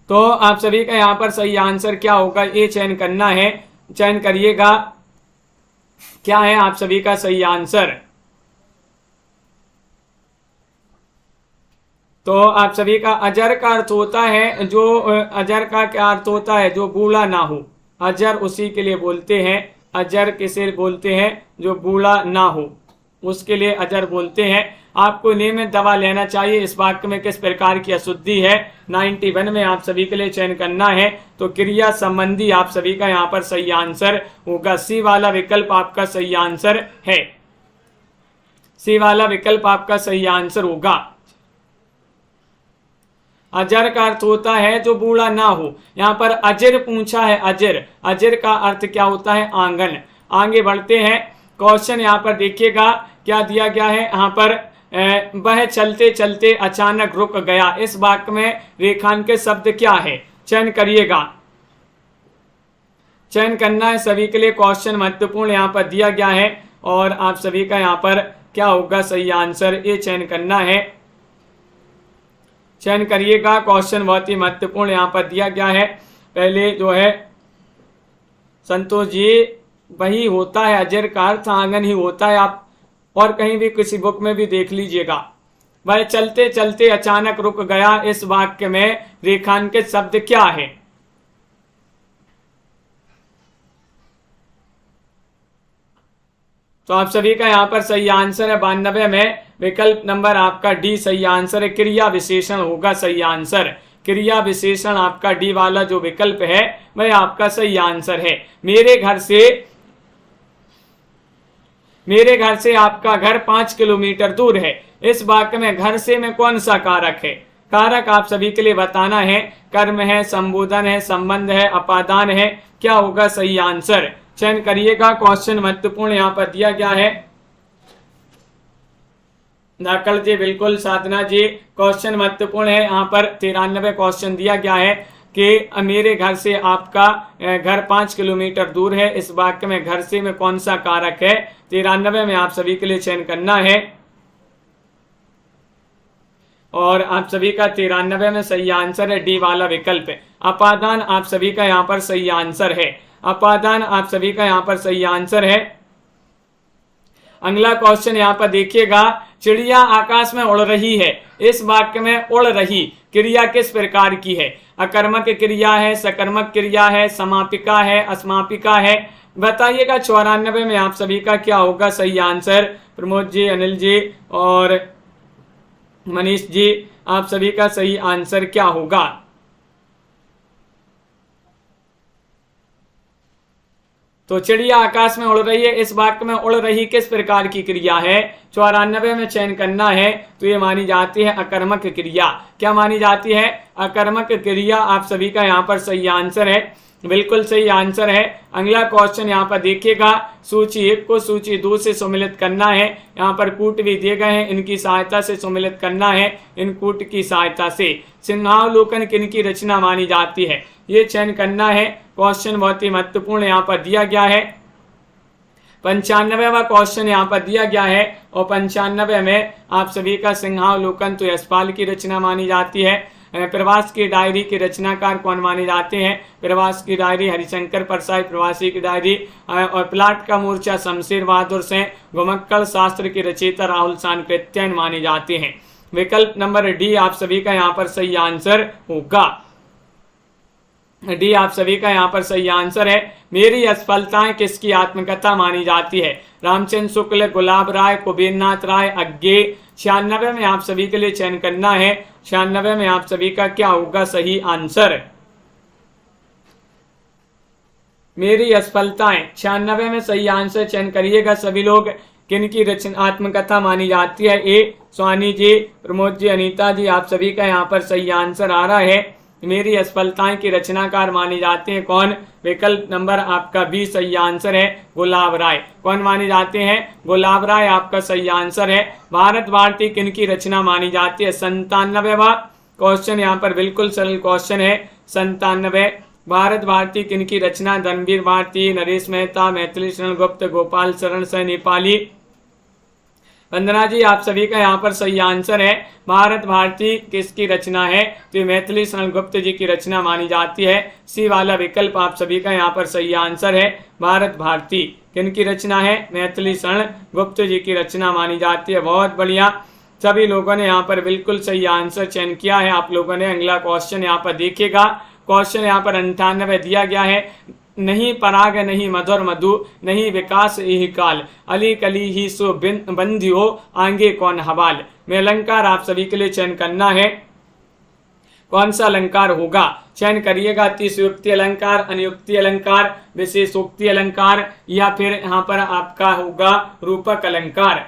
तो आप सभी का यहाँ पर सही आंसर क्या होगा, ये चयन करना है। चयन करिएगा। क्या है आप सभी का सही आंसर? तो आप सभी का अजर का अर्थ होता है जो अजर का क्या अर्थ होता है? जो बूढ़ा ना हो। अजर उसी के लिए बोलते हैं। अजर किसे बोलते हैं? जो बूढ़ा ना हो, उसके लिए अजर बोलते हैं। आपको नियमित दवा लेना चाहिए। इस वाक्य में किस प्रकार की अशुद्धि है? 91 में आप सभी के लिए चयन करना है। तो क्रिया संबंधी आप सभी का यहाँ पर सही आंसर होगा। सी वाला विकल्प आपका सही आंसर है। सी वाला विकल्प आपका सही आंसर होगा। अजर का अर्थ होता है जो बूढ़ा ना हो। यहाँ पर अजर पूछा है। अजर, अजर का अर्थ क्या होता है? आंगन। आगे बढ़ते हैं। क्वेश्चन यहाँ पर देखिएगा। क्या दिया गया है यहाँ पर? वह चलते चलते अचानक रुक गया। इस वाक्य में रेखांकित शब्द क्या है? चयन करिएगा। चयन करना है सभी के लिए। क्वेश्चन महत्वपूर्ण यहाँ पर दिया गया है और आप सभी का यहाँ पर क्या होगा सही आंसर, ये चयन करना है। चयन करिएगा। क्वेश्चन बहुत ही महत्वपूर्ण यहाँ पर दिया गया है। पहले जो है संतोष जी, वही होता है अजर का अर्थ आंगन ही होता है। आप और कहीं भी किसी बुक में भी देख लीजिएगा। वह चलते चलते अचानक रुक गया। इस वाक्य में रेखांकित शब्द क्या है? तो आप सभी का यहाँ पर सही आंसर है 92 में विकल्प नंबर आपका डी सही आंसर है। क्रिया विशेषण होगा सही आंसर। क्रिया विशेषण आपका डी वाला जो विकल्प है वह आपका सही आंसर है। मेरे घर से मेरे घर से आपका घर 5 किलोमीटर दूर है। इस वाक्य में घर से में कौन सा कारक है? कारक आप सभी के लिए बताना है। कर्म है, संबोधन है, संबंध है, अपादान है, क्या होगा सही आंसर? चयन करिएगा। क्वेश्चन महत्वपूर्ण यहाँ पर दिया गया है। नकल जी, बिल्कुल साधना जी, क्वेश्चन महत्वपूर्ण है। यहाँ पर 93 क्वेश्चन दिया गया है कि मेरे घर से आपका घर 5 किलोमीटर दूर है। इस वाक्य में घर से में कौन सा कारक है? 93 में आप सभी के लिए चयन करना है। और आप सभी का 93 में सही आंसर है डी वाला विकल्प। अपादान आप सभी का यहाँ पर सही आंसर है। अपादान आप सभी का यहाँ पर सही आंसर है। अगला क्वेश्चन यहाँ पर देखिएगा, चिड़िया आकाश में उड़ रही है। इस वाक्य में उड़ रही क्रिया किस प्रकार की है? अकर्मक क्रिया है, सकर्मक क्रिया है, समापिका है, अस्मापिका है? बताइएगा। 94 में आप सभी का क्या होगा सही आंसर? प्रमोद जी, अनिल जी और मनीष जी, आप सभी का सही आंसर क्या होगा? तो चिड़िया आकाश में उड़ रही है, इस वाक्य में उड़ रही किस प्रकार की क्रिया है? 94 में चयन करना है। तो ये मानी जाती है अकर्मक क्रिया। क्या मानी जाती है? अकर्मक क्रिया। आप सभी का यहाँ पर सही आंसर है, बिल्कुल सही आंसर है। अगला क्वेश्चन यहाँ पर देखिएगा, सूची 1 को सूची 2 से सम्मिलित करना है। यहाँ पर कूट भी दिए गए हैं, इनकी सहायता से सम्मिलित करना है। इन कूट की सहायता से सिंहावलोकन किनकी रचना मानी जाती है? ये चयन करना है। क्वेश्चन बहुत ही महत्वपूर्ण यहाँ पर दिया गया है। 95वां क्वेश्चन यहाँ पर दिया गया है और 95 में आप सभी का सिंहावलोकन तो यशपाल की रचना मानी जाती है। प्रवास की डायरी के रचनाकार कौन माने जाते हैं? प्रवास की डायरी हरिशंकर परसाई, प्रवासी की डायरी और प्लाट का मोर्चा शमशेर बहादुर सिंह, घुमक्कड़ शास्त्र के रचयिता राहुल सांकृत्यायन माने जाते हैं। विकल्प नंबर डी आप सभी का यहाँ पर सही आंसर होगा। डी आप सभी का यहाँ पर सही आंसर है। मेरी असफलताएं किसकी आत्मकथा मानी जाती है? रामचंद्र शुक्ल, गुलाब राय, कुबेरनाथ राय, अज्ञे। 96 में आप सभी के लिए चयन करना है। 96 में आप सभी का क्या होगा सही आंसर? मेरी असफलताएं 96 में सही आंसर चयन करिएगा सभी लोग। किनकी रचना आत्मकथा मानी जाती है? ए स्वानी जी, प्रमोद जी, अनीता जी, आप सभी का यहाँ पर सही आंसर आ रहा है। मेरी असफलताएं के रचनाकार माने जाते हैं कौन? विकल्प नंबर आपका बी सही आंसर है, गुलाब राय। कौन माने जाते हैं? गुलाब राय आपका सही आंसर है। भारत भारती किनकी रचना मानी जाती है? 97वां क्वेश्चन यहाँ पर बिल्कुल सरल क्वेश्चन है। 97 भारत भारती किनकी रचना? धर्मवीर भारती, नरेश मेहता, मैथिली शरण गुप्त, गोपाल शरण सह नेपाली। वंदना जी, आप सभी का यहाँ पर सही आंसर है। भारत भारती किसकी रचना है? तो मैथिली शरण गुप्त जी की रचना मानी जाती है। सी वाला विकल्प आप सभी का यहाँ पर सही आंसर है। भारत भारती किनकी रचना है? मैथिली शरण गुप्त जी की रचना मानी जाती है। बहुत बढ़िया, सभी लोगों ने यहाँ पर बिल्कुल सही आंसर चयन किया है आप लोगों ने। अगला क्वेश्चन यहाँ पर देखिएगा। क्वेश्चन यहाँ पर 98 दिया गया है। नहीं पराग नहीं मधुर मधु, नहीं विकास यही काल, अली कली ही सो बंधियो, आगे कौन हवाल। में अलंकार आप सभी के लिए चयन करना है। कौन सा अलंकार होगा? चयन करिएगा। अतिशयोक्ति अलंकार, अनुयुक्ति अलंकार, विशेषोक्ति अलंकार या फिर यहाँ पर आपका होगा रूपक अलंकार।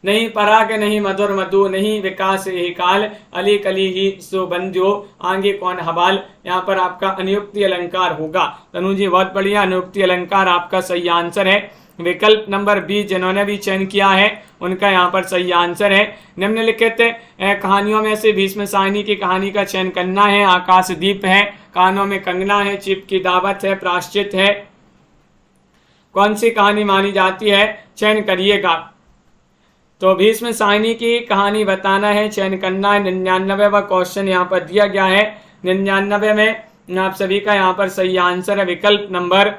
नहीं पराग नहीं मधुर मधु, नहीं विकास यही काल, अली कली ही सो बंध्यो, आगे कौन हवाल। यहाँ पर आपका अनुयुक्ति अलंकार होगा। तनु जी बहुत बढ़िया, अनुयुक्ति अलंकार आपका सही आंसर है। विकल्प नंबर बी जिन्होंने भी चयन किया है उनका यहाँ पर सही आंसर है। निम्नलिखित कहानियों में से भीष्म साहनी की कहानी का चयन करना है। आकाशदीप है, कानों में कंगना है, चिप की दावत है, प्राश्चित है। कौन सी कहानी मानी जाती है? चयन करिएगा। तो भीष्म साहनी की कहानी बताना है, चयन करना है। 99वां क्वेश्चन यहाँ पर दिया गया है। 99 में आप सभी का यहाँ पर सही आंसर है विकल्प नंबर,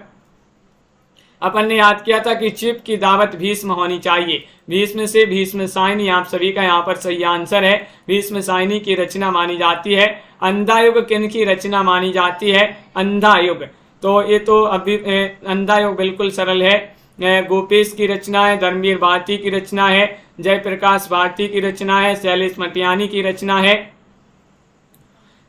अपन ने याद किया था कि चिप की दावत भीष्म होनी चाहिए। भीष्म से भीष्म साहनी आप सभी का यहाँ पर सही आंसर है। भीष्म साहनी की रचना मानी जाती है। अंधा युग किन की रचना मानी जाती है? अंधा युग, तो ये तो अभी अंधा युग बिल्कुल सरल है। गोपेश की रचना है, धर्मवीर भारती की रचना है, जयप्रकाश भारती की रचना है, शैलेश मटियानी की रचना है।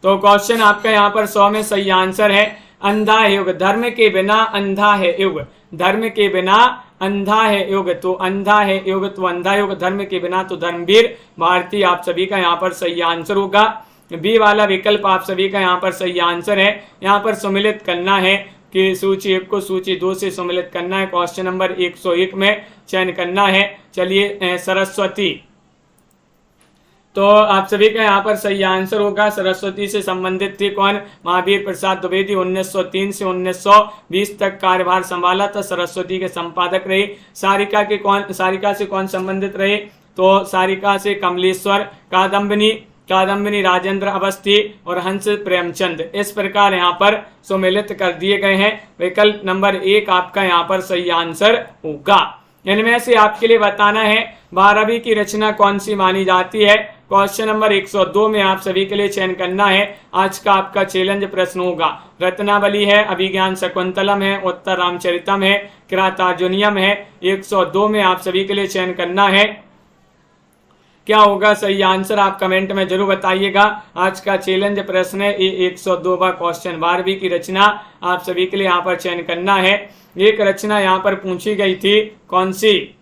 तो क्वेश्चन आपका यहाँ पर 100 में सही आंसर है अंधा युग। धर्म के बिना अंधा है युग, धर्म के बिना अंधा है युग, तो अंधा है युग तो अंधा युग, धर्म के बिना तो धर्मवीर भारती आप सभी का यहाँ पर सही आंसर होगा। बी वाला विकल्प आप सभी का यहाँ पर सही आंसर है। यहाँ पर सम्मिलित करना है कि सूची 1 को सूची 2 से सम्मिलित करना है। क्वेश्चन नंबर 101 में चयन करना है। चलिए सरस्वती, तो आप सभी का यहाँ पर सही आंसर होगा। सरस्वती से संबंधित थे कौन? महावीर प्रसाद द्विवेदी। 1903 से 1920 तक कार्यभार संभाला था, सरस्वती के संपादक रहे। सारिका से कौन संबंधित रहे? तो सारिका से कमलेश्वर, कादम्बिनी राजेंद्र अवस्थी और हंस प्रेमचंद। इस प्रकार यहाँ पर सम्मिलित कर दिए गए हैं। विकल्प नंबर 1 आपका यहाँ पर सही आंसर होगा। इनमें से आपके लिए बताना है 12वीं की रचना कौन सी मानी जाती है। क्वेश्चन नंबर 102 में आप सभी के लिए चयन करना है। आज का आपका चैलेंज प्रश्न होगा। रत्नावली है, अभिज्ञान शकुंतलम है, उत्तर रामचरितम है, किरातार्जुनियम है। 102 में आप सभी के लिए चयन करना है। क्या होगा सही आंसर आप कमेंट में जरूर बताइएगा। आज का चैलेंज प्रश्न है 102वां क्वेश्चन। 12वीं की रचना आप सभी के लिए यहाँ पर चयन करना है। एक रचना यहाँ पर पूछी गई थी, कौन सी?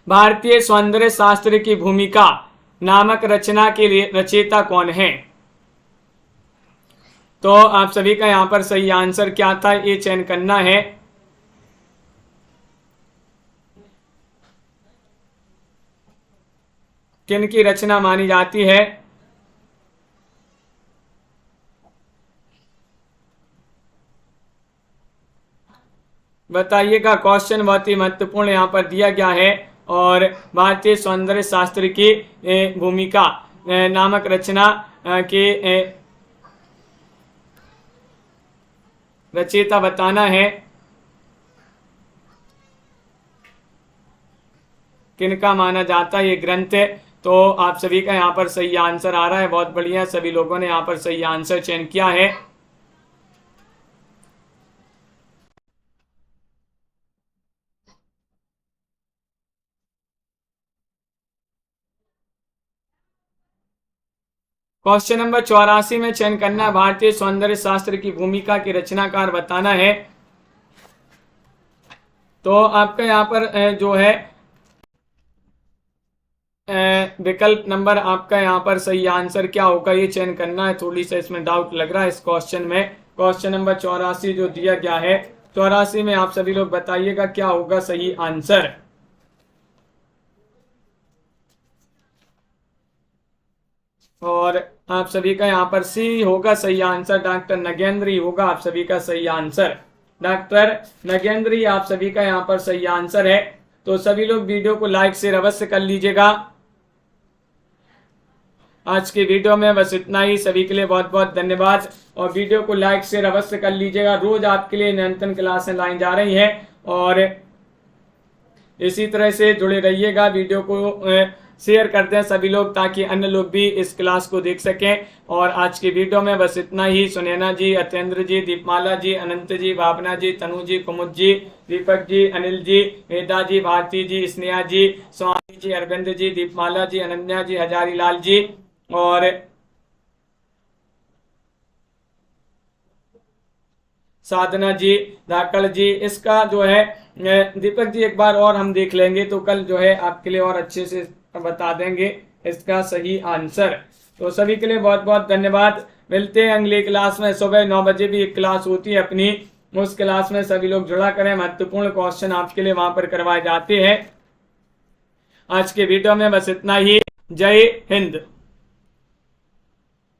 भारतीय सौंदर्य शास्त्र की भूमिका नामक रचना के लिए रचयिता कौन है? तो आप सभी का यहाँ पर सही आंसर क्या था, ये चयन करना है। किन की रचना मानी जाती है? बताइएगा। क्वेश्चन बहुत ही महत्वपूर्ण यहाँ पर दिया गया है। और भारतीय सौंदर्य शास्त्र की भूमिका नामक रचना के रचयिता बताना है। किनका माना जाता है ये ग्रंथ? तो आप सभी का यहाँ पर सही आंसर आ रहा है। बहुत बढ़िया, सभी लोगों ने यहाँ पर सही आंसर चयन किया है। क्वेश्चन नंबर 84 में चयन करना, भारतीय सौंदर्य शास्त्र की भूमिका के रचनाकार बताना है। तो आपका यहाँ पर जो है विकल्प नंबर आपका यहाँ पर सही आंसर क्या होगा ये चयन करना है। थोड़ी सा इसमें डाउट लग रहा है इस क्वेश्चन में। क्वेश्चन नंबर 84 जो दिया गया है, 84 में आप सभी लोग बताइएगा क्या होगा सही आंसर। और आप सभी का यहाँ पर सी होगा सही आंसर। डॉक्टर नगेंद्र ही होगा आप सभी का सही आंसर। डॉक्टर नगेंद्र ही आप सभी का यहाँ पर सही आंसर है। तो सभी लोग वीडियो को लाइक शेयर अवश्य कर लीजिएगा। आज की वीडियो में बस इतना ही। सभी के लिए बहुत बहुत धन्यवाद। और वीडियो को लाइक शेयर अवश्य कर लीजिएगा। रोज आपके लिए निरंतर क्लासें लाई जा रही हैं और इसी तरह से जुड़े रहिएगा। वीडियो को शेयर कर दें सभी लोग ताकि अन्य लोग भी इस क्लास को देख सकें। और आज की वीडियो में बस इतना ही। सुनैना जी, अतेंद्र जी, दीपमाला जी, अनंत जी, भावना जी, तनु जी, कुमुद जी, दीपक जी, अनिल जी, वेदा जी, भारती जी, स्नेहा जी, स्वामी जी, अरविंद जी, दीपमाला जी, अनन्या जी, हजारी लाल जी और साधना जी, धाकड़ जी। इसका जो है दीपक जी एक बार और हम देख लेंगे तो कल जो है आपके लिए और अच्छे से बता देंगे इसका सही आंसर। तो सभी के लिए बहुत बहुत धन्यवाद। मिलते हैं अगली क्लास में। सुबह 9 बजे भी एक क्लास होती है अपनी, उस क्लास में सभी लोग जुड़ा करें। महत्वपूर्ण क्वेश्चन आपके लिए वहां पर करवाए जाते हैं। आज के वीडियो में बस इतना ही। जय हिंद।